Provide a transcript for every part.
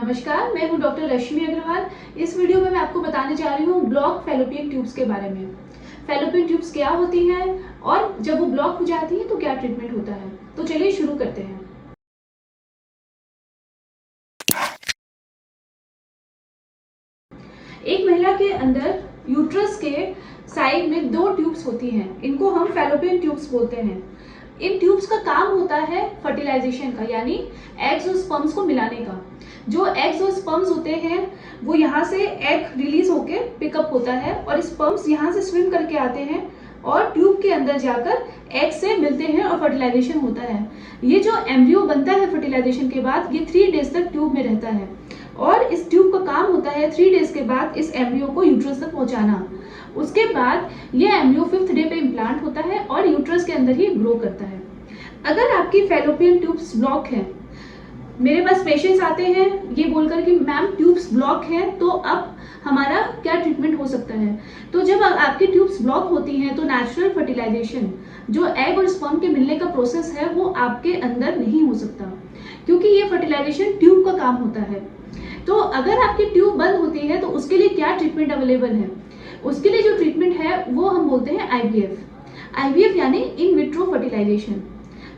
नमस्कार, मैं हूं डॉक्टर रश्मि अग्रवाल। इस वीडियो में मैं आपको बताने जा रही हूं ब्लॉक फैलोपियन ट्यूब्स के बारे में। फैलोपियन ट्यूब्स क्या होती हैं और जब वो ब्लॉक हो जाती है तो क्या ट्रीटमेंट होता है। तो चलिए शुरू करते हैं। एक महिला के अंदर यूट्रस के साइड में 2 ट्यूब्स होती हैं। इनको हम फैलोपियन ट्यूब्स बोलते हैं। इन ट्यूब्स का काम होता है फर्टिलाइजेशन का, यानी एग्स और स्पर्म्स को मिलाने का। जो एग्स और स्पर्म्स होते हैं वो यहाँ से एग रिलीज होके पिकअप होता है और स्पर्म्स यहाँ से स्विम करके आते हैं और ट्यूब के अंदर जाकर एग से मिलते हैं और फर्टिलाइजेशन होता है। ये जो एम्ब्रियो बनता है फर्टिलाइजेशन के बाद, ये 3 डेज तक ट्यूब में रहता है और इस ट्यूब का काम होता है 3 डेज के बाद इस एम्ब्रियो को यूट्रस तक पहुंचाना। उसके बाद ये एम्ब्रियो 5th डे पे इम्प्लांट होता है और यूट्रस के अंदर ही ग्रो करता है। अगर आपकी फैलोपियन ट्यूब्स ब्लॉक है, मेरे पास पेशेंट्स आते हैं ये बोलकर कि मैम ट्यूब्स ब्लॉक हैं, तो अब हमारा क्या ट्रीटमेंट हो सकता है। तो जब आपकी ट्यूब्स ब्लॉक होती हैं तो नेचुरल फर्टिलाइजेशन, जो एग और स्पर्म के मिलने का प्रोसेस है, वो आपके अंदर नहीं हो सकता, क्योंकि ये फर्टिलाइजेशन ट्यूब का काम होता है। तो अगर आपकी ट्यूब बंद होती है तो उसके लिए क्या ट्रीटमेंट अवेलेबल है। उसके लिए जो ट्रीटमेंट है वो हम बोलते हैं आईवीएफ यानी इन विट्रो फर्टिलाइजेशन।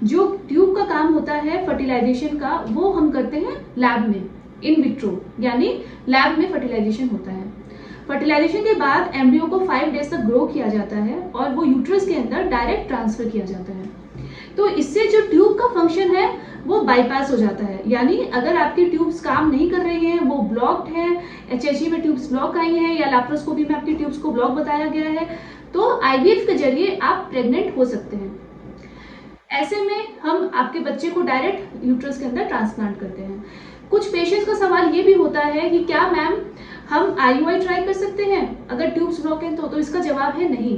जो ट्यूब का काम होता है फर्टिलाइजेशन का, वो हम करते हैं लैब में। इन विट्रो यानी लैब में फर्टिलाइजेशन होता है। फर्टिलाइजेशन के बाद एम्ब्रियो को 5 डेज तक ग्रो किया जाता है और वो यूट्रस के अंदर डायरेक्ट ट्रांसफर किया जाता है। तो इससे जो ट्यूब का फंक्शन है वो बाईपास हो जाता है। यानी अगर आपकी ट्यूब्स काम नहीं कर रही हैं, वो ब्लॉक्ड है, एचएचजी में ट्यूब्स ब्लॉक आई हैं या लैप्रोस्कोपी में आपकी ट्यूब्स को ब्लॉक बताया गया है, तो आईवीएफ के जरिए आप प्रेग्नेंट हो सकते हैं। ऐसे में हम आपके बच्चे को डायरेक्ट यूट्रस के अंदर ट्रांसप्लांट करते हैं। कुछ पेशेंट्स का सवाल ये भी होता है कि क्या मैम हम आईयूआई ट्राई कर सकते हैं अगर ट्यूब्स ब्लॉक हैं तो इसका जवाब है नहीं,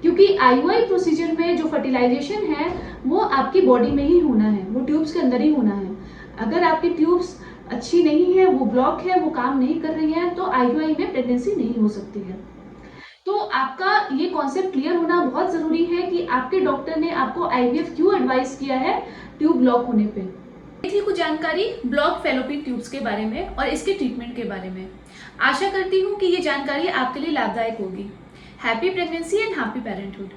क्योंकि आईयूआई प्रोसीजर में जो फर्टिलाइजेशन है वो आपकी बॉडी में ही होना है, वो ट्यूब्स के अंदर ही होना है। अगर आपकी ट्यूब्स अच्छी नहीं है, वो ब्लॉक है, वो काम नहीं कर रही है, तो आईयूआई में प्रेगनेंसी नहीं हो सकती है। तो आपका ये कॉन्सेप्ट क्लियर होना बहुत जरूरी है कि आपके डॉक्टर ने आपको आईवीएफ क्यों एडवाइस किया है ट्यूब ब्लॉक होने पे। ये थी कुछ जानकारी ब्लॉक फैलोपियन ट्यूब्स के बारे में और इसके ट्रीटमेंट के बारे में। आशा करती हूँ कि ये जानकारी आपके लिए लाभदायक होगी। Happy pregnancy and happy parenthood.